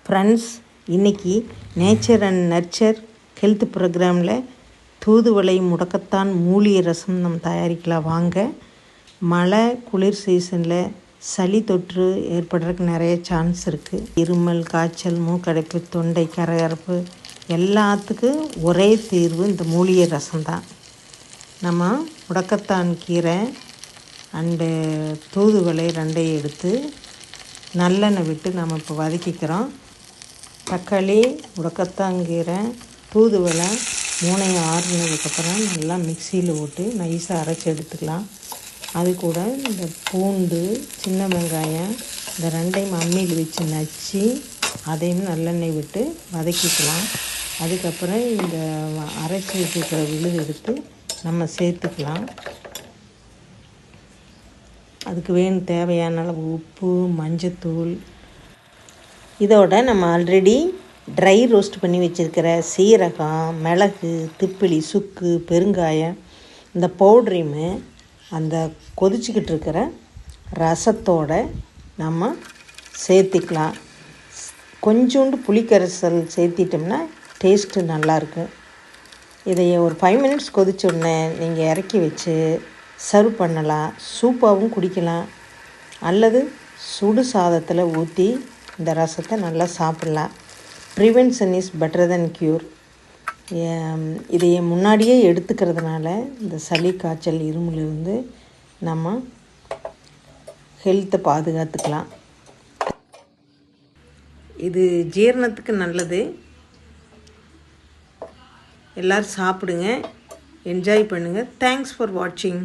Friends, இன்றைக்கி nature and nurture health ப்ரோக்ராமில் தூதுவளை முடக்கத்தான் மூலிகை ரசம் நம்ம தயாரிக்கலாம் வாங்க. மழை குளிர் சீசனில் சளி தொற்று ஏற்படுறதுக்கு நிறைய சான்ஸ் இருக்குது. இருமல், காய்ச்சல், மூக்கடைப்பு, தொண்டை கரகரப்பு எல்லாத்துக்கும் ஒரே தீர்வு இந்த மூலிகை ரசம் தான். நம்ம முடக்கத்தான் கீரை அண்டு தூதுவளை ரெண்டையும் எடுத்து நல்லெண்ணெய் விட்டு நம்ம இப்போ வதக்கிக்கிறோம். தக்காளி, முடக்கத்தாங்கீரை, தூதுவளை மூணையும் ஆறுனதுக்கப்புறம் நல்லா மிக்சியில் போட்டு நைஸாக அரைச்சி எடுத்துக்கலாம். அது கூட இந்த பூண்டு, சின்ன வெங்காயம் இந்த ரெண்டையும் அம்மியில் வச்சு நச்சு அதையும் நல்லெண்ணெய் விட்டு வதக்கிக்கலாம். அதுக்கப்புறம் இந்த அரைச்சி வச்சுருக்கிற விழுது எடுத்து நம்ம சேர்த்துக்கலாம். அதுக்கு தேவையான அளவு உப்பு, மஞ்சத்தூள், இதோட நம்ம ஆல்ரெடி ட்ரை ரோஸ்ட் பண்ணி வச்சுருக்கிற சீரகம், மிளகு, திப்பிலி, சுக்கு, பெருங்காயம் இந்த பவுட்ரையுமே அந்த கொதிச்சுக்கிட்டு இருக்கிற ரசத்தோடு நம்ம சேர்த்திக்கலாம். கொஞ்சோண்டு புளிக்கரைசல் சேர்த்திட்டோம்னா டேஸ்ட்டு நல்லாயிருக்கும். இதை ஒரு 5 மினிட்ஸ் கொதிச்சோடனே நீங்கள் இறக்கி வச்சு சர்வ் பண்ணலாம். சூப்பாகவும் குடிக்கலாம், அல்லது சுடு சாதத்தில் ஊற்றி இந்த ரசத்தை நல்லா சாப்பிட்லாம். Prevention is better then cure. இதை முன்னாடியே எடுத்துக்கிறதுனால இந்த சளி, காய்ச்சல், இருமலிருந்து நம்ம ஹெல்த்தை பாதுகாத்துக்கலாம். இது ஜீரணத்துக்கு நல்லது. எல்லோரும் சாப்பிடுங்க, என்ஜாய் பண்ணுங்கள். தேங்க்ஸ் ஃபார் வாட்சிங்.